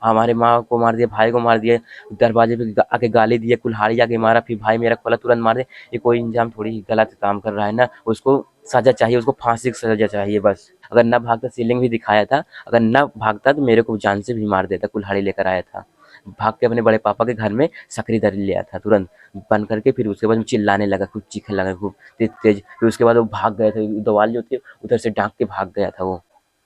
हमारे माँ को मार दिया, भाई को मार दिया, दरवाजे पे आके गाली दिया, कुल्हाड़ी आके मारा, फिर भाई मेरा खोला तुरंत मार दिया। ये कोई इंजाम थोड़ी गलत काम कर रहा है ना, उसको सजा चाहिए, उसको फांसी की सजा चाहिए बस। अगर ना भागता, सीलिंग भी दिखाया था, अगर ना भागता तो मेरे को जान से भी मार देता, कुल्हाड़ी लेकर आया था। भाग के अपने बड़े पापा के घर में सकरी धर लिया था तुरंत बंद करके। फिर उसके बाद चिल्लाने लगा, खूब चीखने लगा, खूब तेज तेज। फिर उसके बाद वो भाग गए थे, दीवार जो थी उधर से डांक के भाग गया था वो।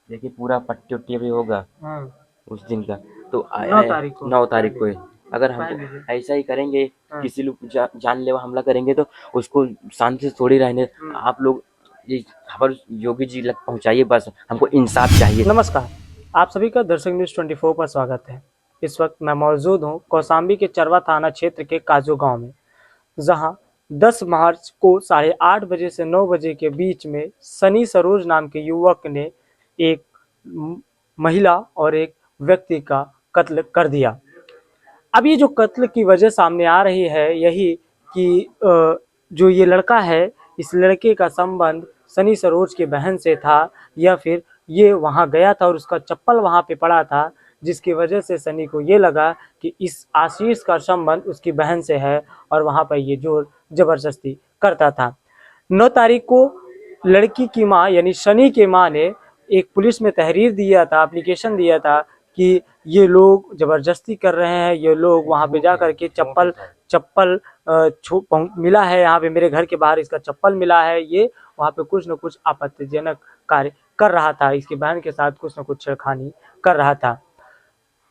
देखिए पूरा पट्टी उट्टी अभी होगा हाँ। उस दिन का। तो 9 तारीख को। 9 तारीख को है। अगर हम फाइव बजे। ऐसा ही करेंगे, हाँ। किसी लोग जानलेवा हमला करेंगे तो उसको शांति से थोड़ी रहने। आप लोग ये खबर योगी जी लग पहुंचाइए, बस हमको इंसाफ चाहिए। नमस्कार, आप सभी का दर्शक न्यूज़ 24 पर स्वागत है। इस वक्त मैं मौजूद हूँ कौशाम्बी के चरवा थाना क्षेत्र के काजू गांव में, जहां 10 मार्च को 8:30 से 9 बजे के बीच में सनी सरोज नाम के युवक ने एक महिला और एक व्यक्ति का कत्ल कर दिया। अब ये जो कत्ल की वजह सामने आ रही है यही कि जो ये लड़का है, इस लड़के का संबंध सनी सरोज के बहन से था, या फिर ये वहाँ गया था और उसका चप्पल वहाँ पे पड़ा था, जिसकी वजह से सनी को ये लगा कि इस आशीष का संबंध उसकी बहन से है और वहाँ पर ये जोर जबरदस्ती करता था। 9 तारीख को लड़की की माँ यानी सनी की माँ ने एक पुलिस में तहरीर दिया था, एप्लीकेशन दिया था कि ये लोग ज़बरदस्ती कर रहे हैं, ये लोग वहाँ पे जा कर के चप्पल चप्पल मिला है, यहाँ पे मेरे घर के बाहर इसका चप्पल मिला है, ये वहाँ पे कुछ न कुछ आपत्तिजनक कार्य कर रहा था, इसकी बहन के साथ कुछ न कुछ छेड़खानी कर रहा था।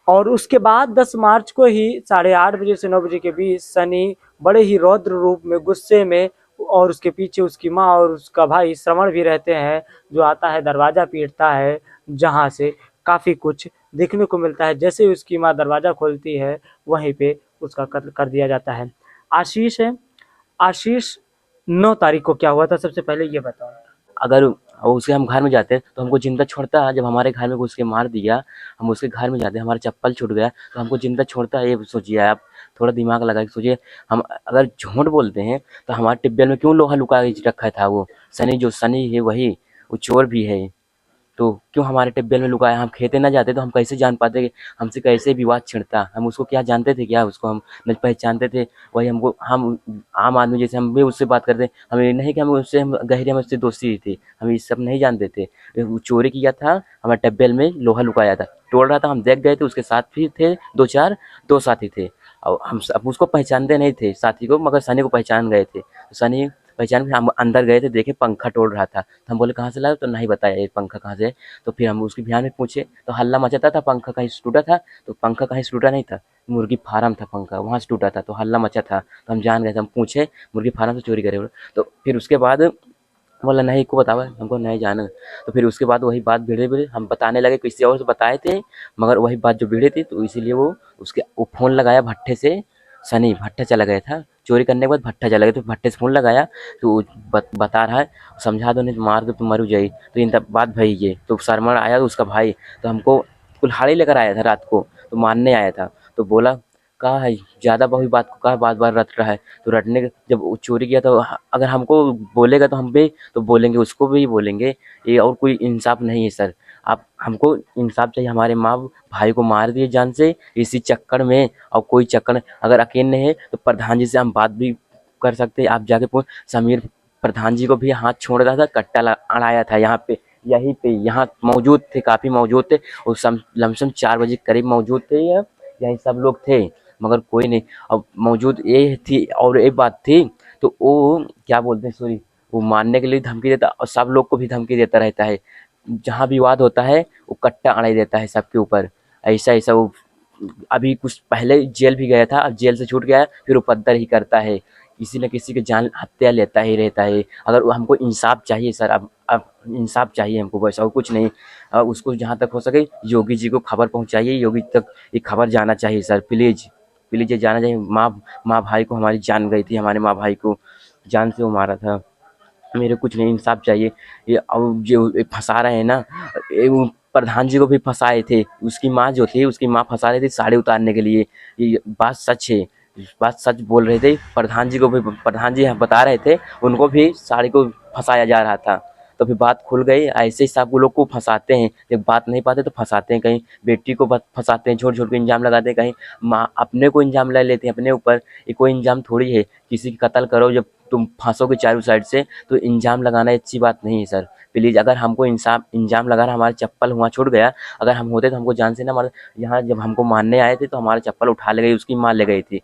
और उसके बाद 10 मार्च को ही 8:30 से 9 बजे के बीच सनी बड़े ही रौद्र रूप में, गुस्से में, और उसके पीछे उसकी माँ और उसका भाई श्रवण भी रहते हैं, जो आता है दरवाज़ा पीटता है, जहाँ से काफ़ी कुछ देखने को मिलता है। जैसे ही उसकी माँ दरवाज़ा खोलती है वहीं पे उसका कत्ल कर दिया जाता है। आशीष है, आशीष 9 तारीख को क्या हुआ था सबसे पहले ये बताओ। अगर उसे हम घर में जाते तो हमको जिंदा छोड़ता है? जब हमारे घर में घुस के मार दिया, हम उसके घर में जाते, हमारा चप्पल छूट गया तो हमको जिंदा छोड़ता है? ये सोचिए आप, थोड़ा दिमाग लगा के सोचिए। हम अगर झूठ बोलते हैं तो हमारे टिब्बे में क्यों लोहा लुका के रखा था? वो सनी, जो सनी है वही, वो चोर भी है, तो क्यों हमारे टिब्बे में लुकाया? हम खेते ना जाते तो हम कैसे जान पाते कि हमसे कैसे विवाद छिड़ता? हम उसको क्या जानते थे? क्या उसको हम न पहचानते थे? वही हमको, हम आम आदमी जैसे हम भी उससे बात करते, हमें ये नहीं कि हम उससे, हम गहरे में उससे दोस्ती थी, हम ये सब नहीं जानते थे। वो चोरी किया था, हमारे टिब्बे में लोहा लुकाया था, तोड़ रहा था, हम देख गए थे, उसके साथ भी थे दो चार, दो साथी थे। और हम अब उसको पहचानते नहीं थे साथी को, मगर सनी को पहचान गए थे। तो सनी पहचान के हम अंदर गए थे, देखे पंखा तोड़ रहा था, तो हम बोले कहाँ से लाए? तो नहीं बताया ये पंखा कहाँ से है। तो फिर हम उसकी ध्यान में पूछे तो हल्ला मचाता था, पंखा कहीं से टूटा था। तो पंखा कहीं से टूटा नहीं था, मुर्गी फार्म था पंखा, वहाँ से टूटा था, तो हल्ला मचा था। तो हम जान गए थे, हम पूछे मुर्गी फार्म से चोरी करे बोले। तो फिर उसके बाद बोला नहीं को बतावा, हमको नहीं जाना। तो फिर उसके बाद वही बात भिड़े भिड़े हम बताने लगे, किसी और से बताए थे, मगर वही बात जो भिड़ी थी, तो इसीलिए वो फ़ोन लगाया भट्ठे से। सनी भट्ठा चला गया था चोरी करने के बाद, भट्ठा चला गया तो भट्ठे से फ़ोन लगाया, तो वो बता रहा है समझा दो नहीं तो मार दो तो मर जाई। तो इन तब बात भई ये, तो शर्मा आया उसका भाई, तो हमको कुल्हाड़ी लेकर आया था रात को, तो मारने आया था। तो बोला कहा है ज़्यादा बहु बात को कहा बार बार रट रहा है। तो रटने के जब वो चोरी किया तो अगर हमको बोलेगा तो हम भी तो बोलेंगे, उसको भी बोलेंगे। ये और कोई इंसाफ नहीं है सर, आप हमको इंसाफ चाहिए। हमारे माँ भाई को मार दिए जान से इसी चक्कर में, और कोई चक्कर अगर अकेले है तो प्रधान जी से हम बात भी कर सकते हैं। आप जाके पूछ, समीर प्रधान जी को भी हाथ छोड़ रहा था, कट्टा अड़ाया था यहाँ पे, यहीं पे यहाँ मौजूद थे, काफ़ी मौजूद थे। और लमसम 4 बजे करीब मौजूद थे, यही सब लोग थे, मगर कोई नहीं। अब मौजूद ये थी और एक बात थी, तो वो क्या बोलते हैं, सॉरी, वो मारने के लिए धमकी देता और सब लोग को भी धमकी देता रहता है। जहाँ विवाद होता है वो कट्टा अड़ाई देता है सबके ऊपर। ऐसा ऐसा वो अभी कुछ पहले जेल भी गया था, अब जेल से छूट गया है, फिर उपद्रव ही करता है, किसी न किसी की जान हत्या लेता ही रहता है। अगर वो हमको इंसाफ चाहिए सर, अब इंसाफ चाहिए हमको, बस और कुछ नहीं। उसको जहाँ तक हो सके योगी जी को खबर पहुँचाइए, योगी तक ये खबर जाना चाहिए सर, प्लीज़ प्लीज़ ये जाना चाहिए। माँ भाई को हमारी जान गई थी, हमारे माँ भाई को जान से वो मारा था। मेरे कुछ नहीं, इंसाफ चाहिए। ये अब जो फंसा रहे हैं ना, वो प्रधान जी को भी फंसाए थे, उसकी माँ जो थी उसकी माँ फंसा रही थी साड़ी उतारने के लिए। ये बात सच है, बात सच बोल रहे थे। प्रधान जी को भी, प्रधान जी बता रहे थे, उनको भी साड़ी को फंसाया जा रहा था। तो फिर बात खुल गई। ऐसे ही सब लोग को फँसाते हैं, जब बात नहीं पाते तो फँसाते हैं, कहीं बेटी को फँसाते हैं, झूठ-झूठ के इल्ज़ाम लगाते हैं, कहीं माँ अपने को इल्ज़ाम ले लेते हैं अपने ऊपर। ये कोई इल्ज़ाम थोड़ी है, किसी की कत्ल करो जब तुम फँसोगे चारों साइड से, तो इल्ज़ाम लगाना अच्छी बात नहीं है सर। प्लीज़ अगर हमको इंसाफ इल्ज़ाम लगाना, हमारा चप्पल वहाँ छूट गया, अगर हम होते तो हमको जान से ना मार। यहाँ जब हमको मारने आए थे तो हमारा चप्पल उठा ले गई, उसकी माँ ले गई थी।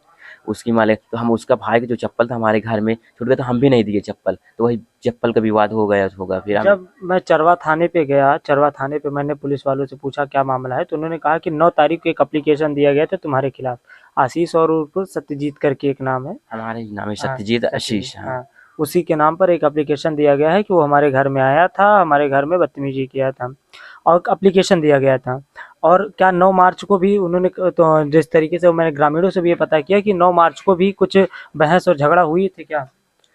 उसकी माँ ले तो हम उसका भाई का जो चप्पल था हमारे घर में छूट गया, तो हम भी नहीं दिए चप्पल, तो वही चप्पल का विवाद हो गया होगा फिर हम। जब मैं चरवा थाने पे गया, चरवा थाने पे मैंने पुलिस वालों से पूछा क्या मामला है, तो उन्होंने कहा कि 9 तारीख को एक एप्लीकेशन दिया गया था तुम्हारे खिलाफ। आशीष और उर्फ सत्यजीत करके एक नाम है। हमारे नाम है हाँ, सत्यजीत सत्यजीत, आशीष। हाँ। हाँ। उसी के नाम पर एक एप्लीकेशन दिया गया है कि वो हमारे घर में आया था, हमारे घर में बदतमीजी किया था और एप्लीकेशन दिया गया था। और क्या 9 मार्च को भी उन्होंने तो जिस तरीके से मैंने ग्रामीणों से भी ये पता किया कि 9 मार्च को भी कुछ बहस और झगड़ा हुई थी क्या?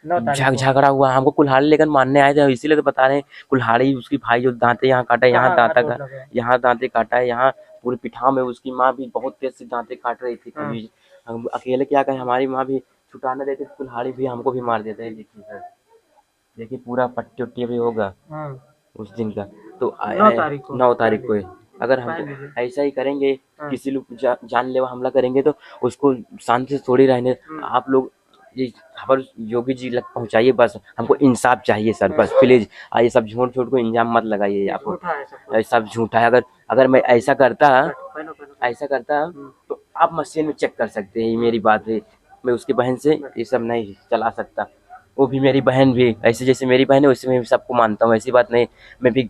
9 तारीख को। झगड़ा हुआ, हमको कुल्हाड़ी लेकर मारने आए थे, इसीलिए तो बता रहे हैं। कुल्हाड़ी उसकी भाई जो दांते यहाँ काटा, यहाँ कहाँ दांता चोट का, लगा? यहाँ दांते काटा है, यहाँ पूरे पिठाव में। उसकी माँ भी बहुत तेज से दांते काट रही थी हाँ, कभी। हम अकेले क्या कहें, हमारी माँ भी छुटाने देती थी, कुल्हाड़ी भी हमको भी मार देते हैं। देखिए सर, देखिए पूरा पट्टी उट्टी भी होगा हाँ। उस दिन का। तो 9 तारीख को 9 तारीख को है। अगर हमको पहले दिन। ऐसा ही करेंगे, हाँ। किसी लोग जानलेवा हमला करेंगे तो उसको शांति से थोड़ी रहने। आप लोग ये खबर योगी जी लग पहुंचाइए, बस हमको इंसाफ चाहिए सर, बस प्लीज। ये सब झूठ झूठ को इंजाम मत लगाइए। ये आपको झूठा है सब कुछ। ये सब झूठा है। अगर अगर मैं पहनो, पहनो। ऐसा करता तो आप मशीन में चेक कर सकते हैं, ये मेरी बात है। मैं उसकी बहन से ये सब नहीं चला सकता। वो भी मेरी बहन भी ऐसे, जैसे मेरी बहन है वैसे मैं भी सबको मानता हूँ, ऐसी बात नहीं। मैं भी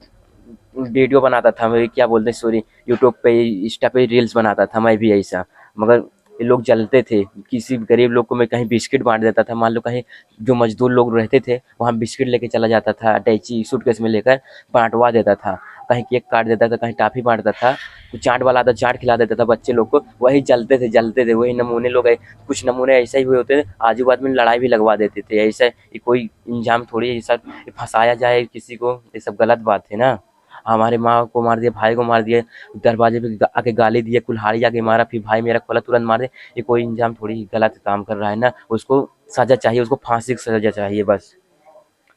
वीडियो बनाता था, मैं क्या बोलते हैं सॉरी, यूट्यूब पे इंस्टा पे रील्स बनाता था मैं भी ऐसा। मगर ये लोग जलते थे। किसी गरीब लोग को मैं कहीं बिस्किट बांट देता था, मान लो कहीं जो मजदूर लोग रहते थे वहाँ बिस्किट लेके चला जाता था, अटैची सूटकेस में लेकर बांटवा देता था। कहीं केक काट देता था, कहीं टॉफी बांटता था, कुछ चाट वाला आता चाट खिला देता था बच्चे लोग को। वही जलते थे वही नमूने लोग है। कुछ नमूने ऐसे ही हुए होते थे, आजू बाजू में लड़ाई भी लगवा देते थे। ऐसा ये कोई इंजाम थोड़ी है, ये सब फंसाया जाए किसी को, ये सब गलत बात है ना। हमारे माँ को मार दिया, भाई को मार दिया, दरवाजे पे आके गाली दिए, कुल्हाड़ी आके मारा, फिर भाई मेरा खोला तुरंत मार दे। ये कोई इंजाम थोड़ी गलत काम कर रहा है ना। उसको सजा चाहिए, उसको फांसी की सजा चाहिए बस।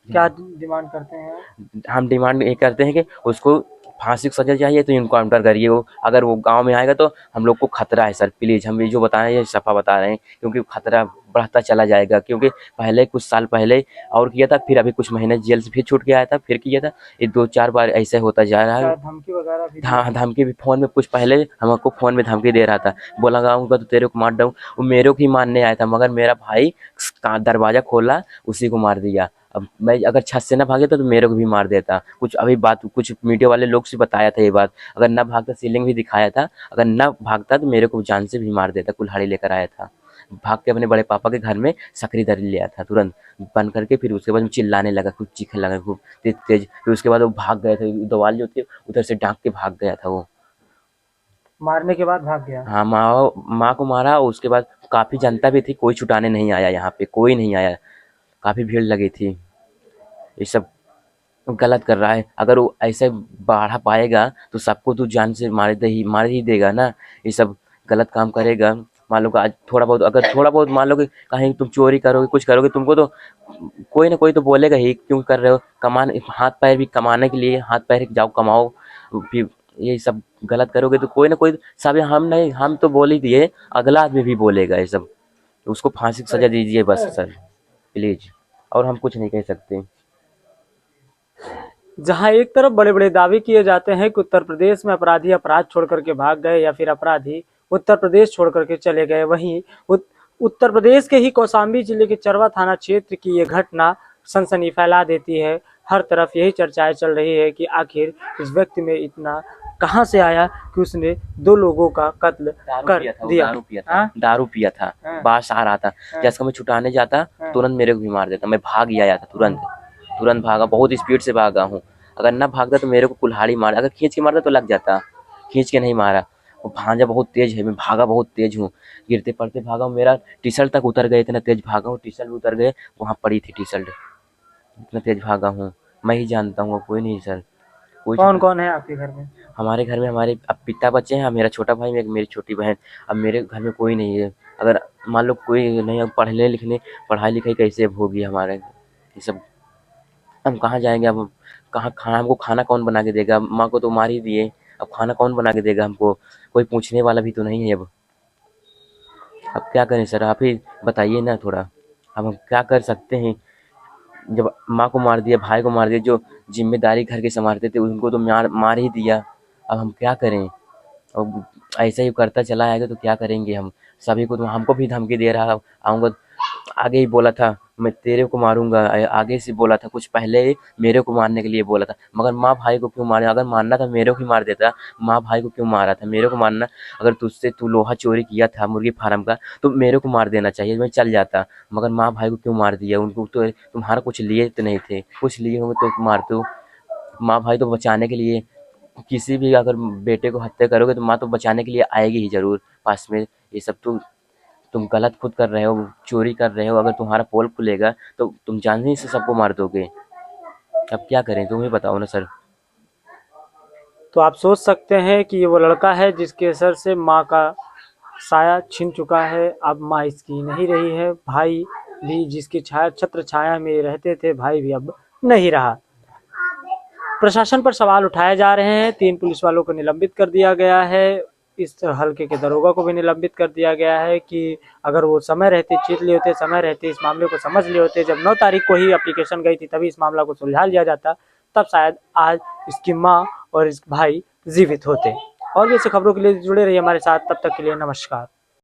क्या डिमांड करते हैं? हम डिमांड ये करते हैं कि उसको फांसी की सजा चाहिए, तो इनकाउंटर करिए। वो अगर वो गांव में आएगा तो हम लोग को खतरा है सर, प्लीज़। हम ये जो बता रहे हैं ये सफा बता रहे हैं, क्योंकि खतरा बढ़ता चला जाएगा। क्योंकि पहले कुछ साल पहले और किया था, फिर अभी कुछ महीने जेल से फिर छूट के आया था, फिर किया था। ये 2-4 बार ऐसे होता जा रहा है। क्या धमकी वगैरह भी दी? हाँ, धमकी भी फ़ोन में, कुछ पहले हमको फ़ोन में धमकी दे रहा था, बोला आऊँगा तो तेरे को मार दूँ। वो मेरे को ही मारने आया था, मगर मेरा भाई का दरवाज़ा खोला, उसी को मार दिया। अब मैं अगर छत से ना भागे तो मेरे को भी मार देता। कुछ अभी बात कुछ मीडिया वाले लोग से बताया था ये बात, अगर ना भागता, सीलिंग भी दिखाया था, अगर ना भागता तो मेरे को जान से भी मार देता। कुल्हाड़ी लेकर आया था, भाग के अपने बड़े पापा के घर में सकरी धर लिया था तुरंत बंद करके। फिर उसके बाद में चिल्लाने लगा, खूब चीखने लगा, खूब तेज तेज। फिर उसके बाद वो भाग गए थे, दीवार जो थी उधर से डांक के भाग गया था वो। मारने के बाद भाग गया? हाँ, माँ को मारा, और उसके बाद काफ़ी जनता भी थी, कोई छुटाने नहीं आया, यहाँ पे कोई नहीं आया। काफ़ी भीड़ लगी थी। ये सब गलत कर रहा है। अगर वो ऐसे बढ़ा पाएगा तो सबको तो जान से मार ही देगा ना। ये सब गलत काम करेगा। मान लो कि आज थोड़ा बहुत, अगर थोड़ा बहुत मान लो कि कहीं तुम चोरी करोगे, कुछ करोगे, तुमको तो कोई ना कोई तो बोलेगा ही, क्यों कर रहे हो, कमाने हाथ पैर भी कमाने के लिए, हाथ पैर जाओ कमाओ। फिर ये सब गलत करोगे तो कोई ना कोई, सब हम नहीं, हम तो बोल ही दिए, अगला आदमी भी बोलेगा ये सब। तो उसको फांसी की सजा दीजिए बस सर, प्लीज। और हम कुछ नहीं कह सकते। जहां एक तरफ बड़े-बड़े दावे किए जाते हैं कि उत्तर प्रदेश में अपराधी अपराध छोड़ करके भाग गए या फिर अपराधी उत्तर प्रदेश छोड़ करके चले गए, वहीं उत्तर प्रदेश के ही कौशाम्बी जिले के चरवा थाना क्षेत्र की ये घटना सनसनी फैला देती है। हर तरफ यही चर्चाएं चल रही है कि आखिर इस व्यक्ति में इतना कहां से आया कि उसने 2 लोगों का कत्ल कर दिया। हाँ? दारू पिया था, हाँ। बाहर से आ रहा था। हाँ। जैसे मैं छुटाने जाता, हाँ। तुरंत मेरे को भी मार देता। मैं भाग ही आया था तुरंत, तुरंत भागा, बहुत स्पीड से भागा हूँ। अगर ना भागता तो मेरे को कुल्हाड़ी मार, अगर खींच के मारता तो लग जाता, खींच के नहीं मारा। वो भांजा बहुत तेज है, मैं भागा बहुत तेज हूँ, गिरते पड़ते भागा हूँ। मेरा टी शर्ट तक उतर गए, इतना तेज भागा हूँ, टी शर्ट भी उतर गए, वहाँ पड़ी थी टी शर्ट। इतना तेज भागा हूँ, मैं ही जानता हूँ, कोई नहीं सर। कोई कौन कौन है आपके घर में? हमारे घर में हमारे अब पिता बच्चे हैं, मेरा छोटा भाई, एक मेरी छोटी बहन। अब मेरे घर में कोई नहीं है। अगर मान लो कोई नहीं, अब पढ़ने लिखने, पढ़ाई लिखाई कैसे अब होगी हमारे, ये सब हम कहाँ जाएंगे अब। कहाँ खाना हमको खाना कौन बना के देगा? माँ को तो मार ही दिए, अब खाना कौन बना के देगा हमको? कोई पूछने वाला भी तो नहीं है अब क्या करें सर? आप ही बताइए ना थोड़ा, अब हम क्या कर सकते हैं? जब माँ को मार दिया, भाई को मार दिया, जो ज़िम्मेदारी घर के सँभालते थे उनको तो मार मार ही दिया, अब हम क्या करें? अब ऐसा ही करता चला आएगा तो क्या करेंगे हम? सभी को तो हमको भी धमकी दे रहा आऊँगा, आगे ही बोला था मैं तेरे को मारूँगा, आगे से बोला था, कुछ पहले ही मेरे को मारने के लिए बोला था, मगर माँ भाई को क्यों मारे? अगर मारना था मेरे को ही मार देता, माँ भाई को क्यों मारा था? मेरे को मारना, अगर तुझसे तू लोहा चोरी किया था मुर्गी फार्म का तो मेरे को मार देना चाहिए, मैं चल जाता, मगर माँ भाई को क्यों मार दिया? उनको तो तुम्हारा कुछ लिए तो नहीं थे, कुछ लिए होंगे तो मारते। माँ भाई तो बचाने के लिए, किसी भी अगर बेटे को हत्या करोगे तो माँ तो बचाने के लिए आएगी ही ज़रूर पास में। ये सब तुम गलत खुद कर रहे हो, चोरी कर रहे हो, अगर तुम्हारा पोल खुलेगा तो तुम जानते ही से सबको मार दोगे। अब क्या करें? तुम ही बताओ ना सर। तो आप सोच सकते हैं कि ये वो लड़का है जिसके सर से माँ का साया छिन चुका है। अब माँ इसकी नहीं रही है, भाई भी जिसकी छाया छत्र छाया में रहते थे, भाई भी अब नहीं रहा। प्रशासन पर सवाल उठाए जा रहे हैं। 3 पुलिस वालों को निलंबित कर दिया गया है। इस हल्के के दरोगा को भी निलंबित कर दिया गया है कि अगर वो समय रहते चीत लिए होते, समय रहते इस मामले को समझ लिए होते, जब 9 तारीख को ही एप्लीकेशन गई थी तभी इस मामला को सुलझा लिया जाता, तब शायद आज इसकी माँ और इस भाई जीवित होते। और भी ऐसी खबरों के लिए जुड़े रहिए हमारे साथ, तब तक के लिए नमस्कार।